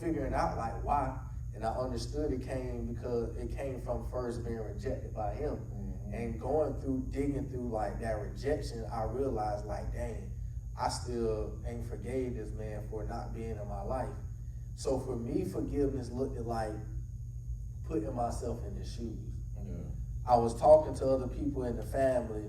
figuring out like why, and I understood it came from first being rejected by him. And going through, digging through like that rejection, I realized like, dang, I still ain't forgave this man for not being in my life. So for me, forgiveness looked like putting myself in his shoes. I was talking to other people in the family,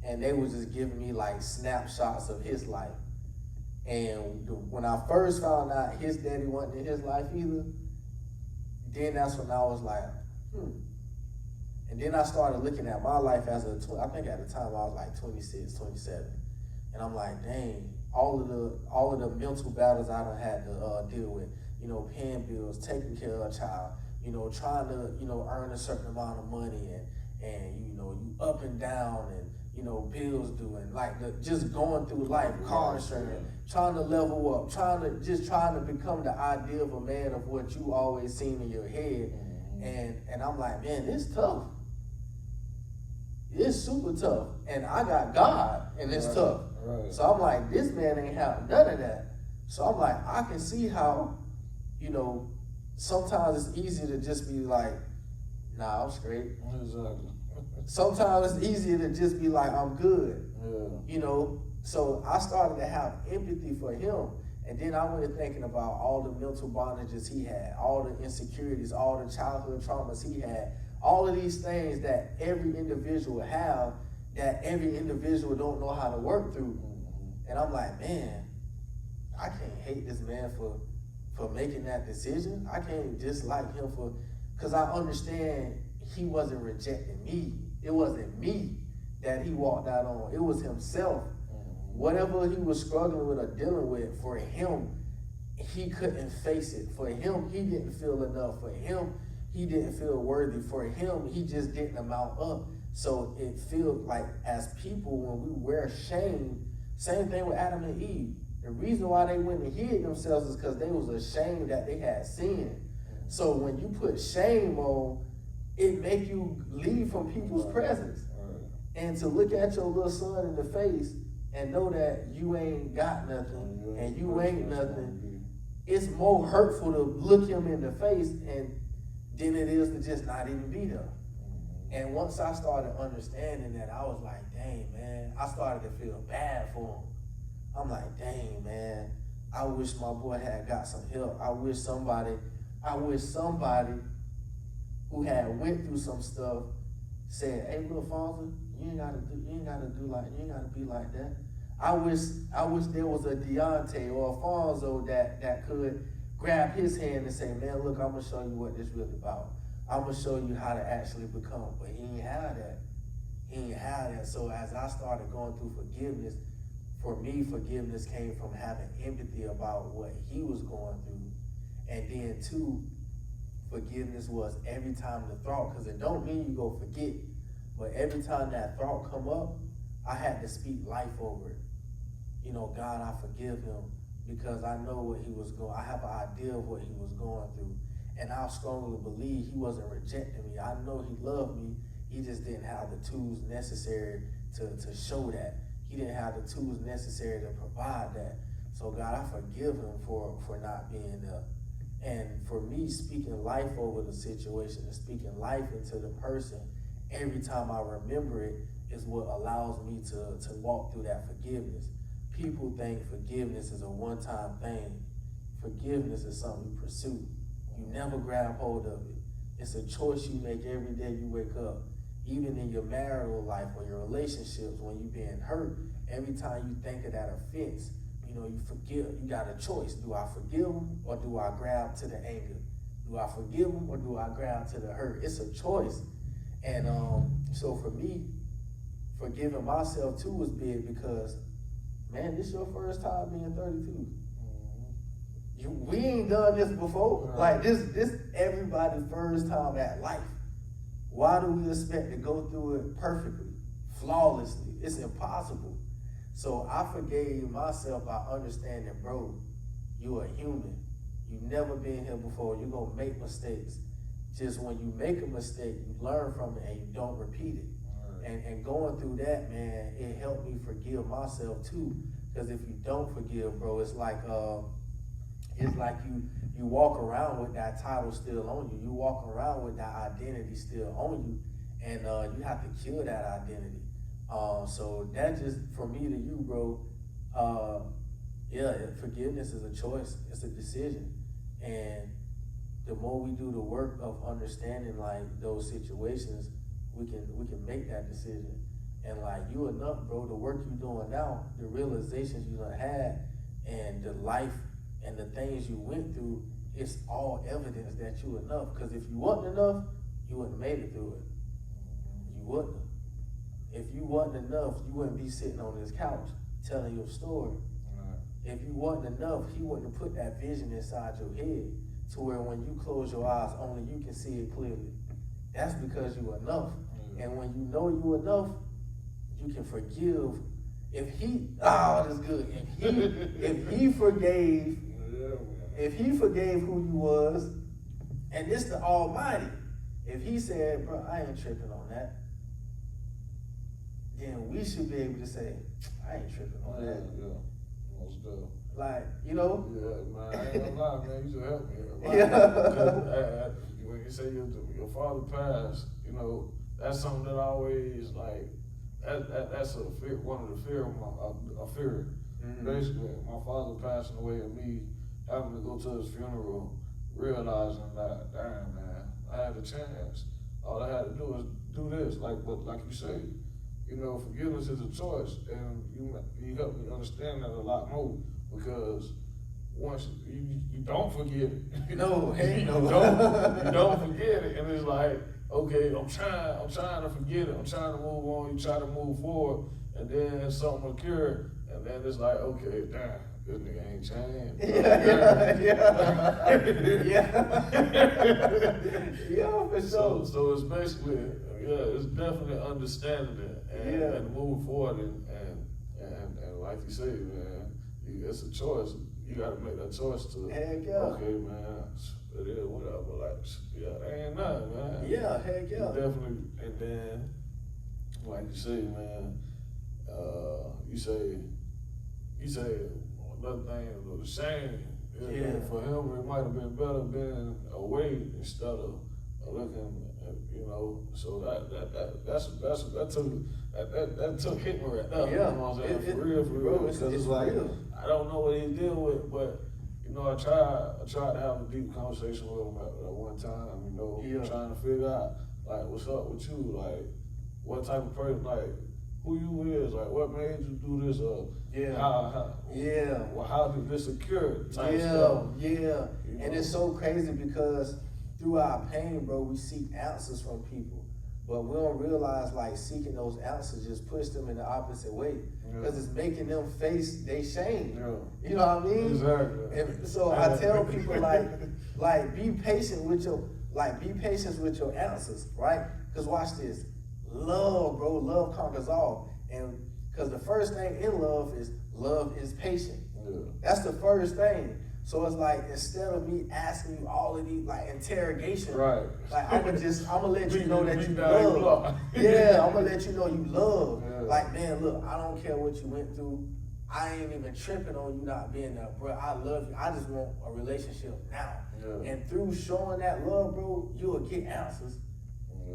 and they was just giving me like snapshots of his life. And when I first found out his daddy wasn't in his life either, then that's when I was like, And then I started looking at my life as I think at the time I was like 26, 27. And I'm like, dang, all of the mental battles I done had to deal with, paying bills, taking care of a child, trying to, earn a certain amount of money and you up and down and, bills due and like just going through life, car insurance, trying to level up, trying to become the idea of a man of what you always seen in your head. And I'm like, man, it's tough. It's super tough. And I got God, and it's tough. Right. So I'm like, this man ain't having none of that. So I'm like, I can see how, sometimes it's easy to just be like, nah, I'm straight. Exactly. Sometimes it's easier to just be like, I'm good. So I started to have empathy for him. And then I went thinking about all the mental bondages he had, all the insecurities, all the childhood traumas he had, all of these things that every individual have that every individual don't know how to work through. And I'm like, man, I can't hate this man for making that decision. I can't dislike him because I understand he wasn't rejecting me. It wasn't me that he walked out on. It was himself. Whatever he was struggling with or dealing with, for him, he couldn't face it. For him, he didn't feel enough. For him, he didn't feel worthy. For him, he just didn't amount up. So it feels like as people, when we wear shame, same thing with Adam and Eve. The reason why they went and hid themselves is because they was ashamed that they had sinned. So when you put shame on, it make you leave from people's presence. And to look at your little son in the face and know that you ain't got nothing and you ain't nothing, it's more hurtful to look him in the face than it is to just not even be there. And once I started understanding that, I was like, dang, man, I started to feel bad for him. I'm like, dang, man, I wish my boy had got some help. I wish somebody who had went through some stuff said, hey, little father, you ain't gotta be like that. I wish there was a Deonte or a Fonzo that could grab his hand and say, man, look, I'm gonna show you what this really about. I'm gonna show you how to actually become. But he ain't have that. So as I started going through forgiveness, for me, forgiveness came from having empathy about what he was going through. And then two, forgiveness was every time the thought, because it don't mean you go forget, but every time that thought come up, I had to speak life over it. God, I forgive him because I know what he was going, I have an idea of what he was going through. And I strongly believe he wasn't rejecting me. I know he loved me. He just didn't have the tools necessary to show that. He didn't have the tools necessary to provide that. So God, I forgive him for not being there. And for me, speaking life over the situation and speaking life into the person, every time I remember it is what allows me to walk through that forgiveness. People think forgiveness is a one-time thing. Forgiveness is something you pursue. You never grab hold of it. It's a choice you make every day you wake up. Even in your marital life or your relationships, when you're being hurt, every time you think of that offense, you forgive. You got a choice. Do I forgive them or do I grab to the anger? Do I forgive them or do I grab to the hurt? It's a choice. And so for me, forgiving myself too was big because, man, this your first time being 32. We ain't done this before. Like this everybody's first time at life. Why do we expect to go through it perfectly, flawlessly? It's impossible. So I forgave myself by understanding, bro, you are human. You've never been here before. You're going to make mistakes. Just when you make a mistake, you learn from it and you don't repeat it. And going through that, man, it helped me forgive myself too. Because if you don't forgive, bro, it's like it's like you walk around with that title still on you. You walk around with that identity still on you, and you have to kill that identity. So that just, from me to you, bro, forgiveness is a choice. It's a decision. And the more we do the work of understanding like those situations, we can make that decision. And like, you enough, bro, the work you doing now, the realizations you done had, and the life and the things you went through, it's all evidence that you enough. Because if you wasn't enough, you wouldn't have made it through it. You wouldn't have. If you wasn't enough, you wouldn't be sitting on this couch telling your story. Right. If you wasn't enough, he wouldn't have put that vision inside your head to where when you close your eyes, only you can see it clearly. That's because you enough. And when you know you enough, you can forgive. If he, that's good. If he forgave who you was, and this the Almighty, if he said, bro, I ain't tripping on that, then we should be able to say, I ain't tripping on that. Yeah, most definitely. Like, you know? Yeah, man, I ain't gonna lie, man, you should help me. Like, yeah. When you say your father passed, you know, that's something that I always, like, that's a fear, one of the fear of a fear. Mm-hmm. Basically, my father passing away and me having to go to his funeral, realizing that, damn, man, I had a chance. All I had to do was do this, but like you say, you know, forgiveness is a choice, and you help me understand that a lot more, because once you don't forget it, you don't forget it, and it's like, okay, I'm trying to forget it, I'm trying to move on, you try to move forward, and then something occur, and then it's like, okay, damn, this nigga ain't changed. Yeah, for sure. So it's basically, it's definitely understanding it and moving forward, and like you say, man, it's a choice. You gotta make that choice to, okay, man, it is whatever, like, that ain't nothing, man. Yeah, heck yeah. Definitely, and then, like you say, man, you say another thing, the shame. For him, it might have been better being away instead of looking, you know. So that took hit me right now. Yeah. You know what I'm saying? For real. Because it's like, real. I don't know what he's dealing with, but you know, I tried to have a deep conversation with him at one time. You know, trying to figure out like what's up with you, like what type of person, like who you is, like what made you do this, how did this occur? Type stuff. Yeah. You know? And it's so crazy because through our pain, bro, we seek answers from people, but we don't realize like seeking those answers just push them in the opposite way, because it's making them face their shame. You know what I mean? Exactly. And so I tell people like be patient with your answers, right? Because watch this, love, bro, love conquers all, and because the first thing in love is patient. That's the first thing. So it's like, instead of me asking you all of these like interrogation, right? Like I'm gonna let you know that you love. I'm gonna let you know you love. Like, man, look, I don't care what you went through. I ain't even tripping on you not being there, bro. I love you. I just want a relationship now. And through showing that love, bro, you'll get answers.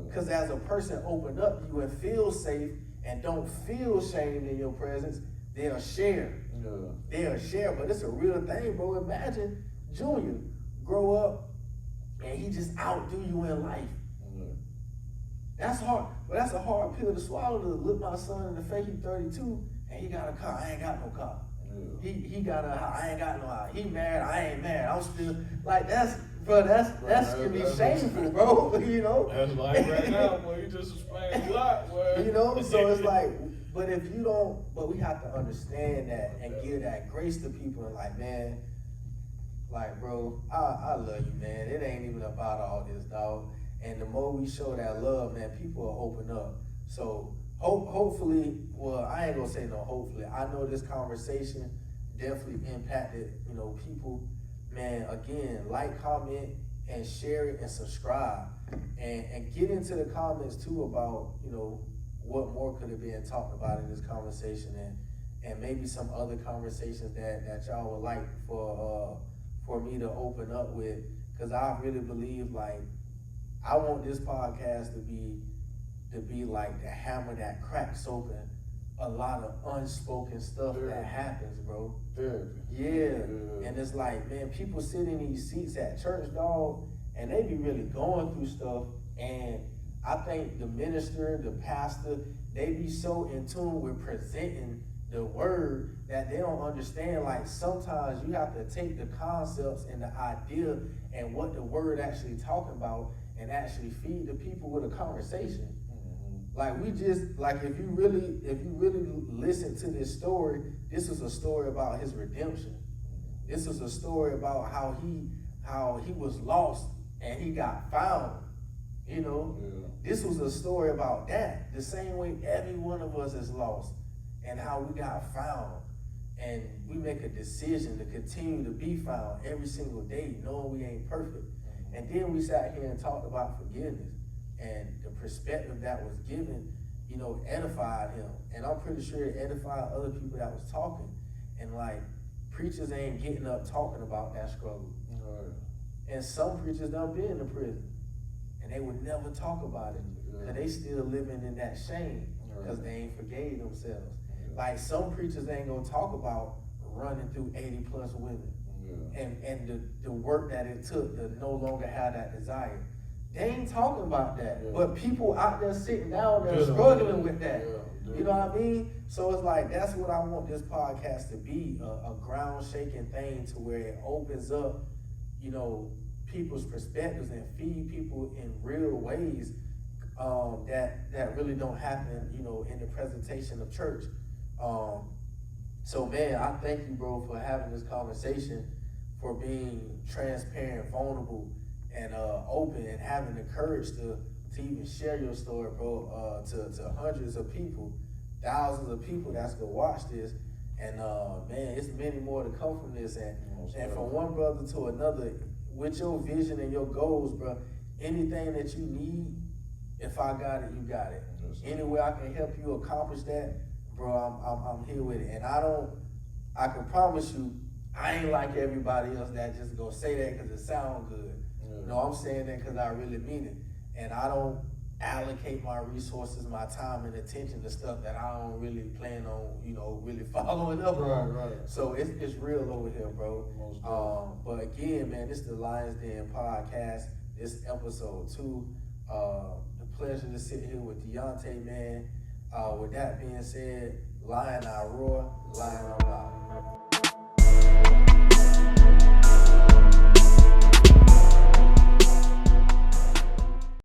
Because as a person open up you and feel safe and don't feel shame in your presence, they'll share. They'll share, but it's a real thing, bro. Imagine Junior grow up and he just outdo you in life. That's hard, but that's a hard pill to swallow, to look my son in the face. He's 32 and he got a car. I ain't got no car. He got a house. I ain't got no house. He married. I ain't married. I'm still like that's can be shameful, bro. You know. That's like right now, boy. You just explained a lot, boy. You know, so it's like. But if you don't, but we have to understand that and give that grace to people, and like, man, like, bro, I love you, man. It ain't even about all this, dog. And the more we show that love, man, people will open up. So hopefully, well, I ain't gonna say no hopefully. I know this conversation definitely impacted, you know, people. Man, again, like, comment, and share it, and subscribe. And get into the comments, too, about, you know, what more could have been talked about in this conversation, and maybe some other conversations that y'all would like for for me to open up with, because I really believe, like, I want this podcast to be like the hammer that cracks open a lot of unspoken stuff that happens, bro. Yeah. And it's like, man, people sit in these seats at church, dog, and they be really going through stuff. And I think the minister, the pastor, they be so in tune with presenting the word that they don't understand. Like, sometimes you have to take the concepts and the idea and what the word actually talking about and actually feed the people with a conversation. Like, we just, like, if you really listen to this story, this is a story about his redemption. This is a story about how he was lost and he got found. You know, This was a story about that. The same way every one of us is lost and how we got found. And we make a decision to continue to be found every single day, knowing we ain't perfect. And then we sat here and talked about forgiveness. And the perspective that was given, you know, edified him. And I'm pretty sure it edified other people that was talking. And like, preachers ain't getting up talking about that struggle. And some preachers done been in prison. And they would never talk about it. Because they still living in that shame. Because they ain't forgave themselves. Like, some preachers ain't gonna talk about running through 80 plus women. And the work that it took to no longer have that desire. They ain't talking about that. But people out there sitting down there struggling with that. You know what I mean? So it's like, that's what I want this podcast to be, a ground shaking thing to where it opens up, you know, people's perspectives and feed people in real ways that really don't happen, you know, in the presentation of church. So man, I thank you, bro, for having this conversation, for being transparent, vulnerable, and open, and having the courage to even share your story, bro, to hundreds of people, thousands of people that's gonna watch this. And man, it's many more to come from this. And from one brother to another, with your vision and your goals, bro, anything that you need, if I got it, you got it. Any way I can help you accomplish that, bro, I'm here with it. And I can promise you, I ain't like everybody else that just go say that because it sounds good. No, I'm saying that because I really mean it. And I don't allocate my resources, my time and attention to stuff that I don't really plan on, you know, really following up on. So it's real over here, bro. But again, man, this is the Lions Den podcast. This episode 2. The pleasure to sit here with Deonte, man. With that being said, Lion I roar, Lion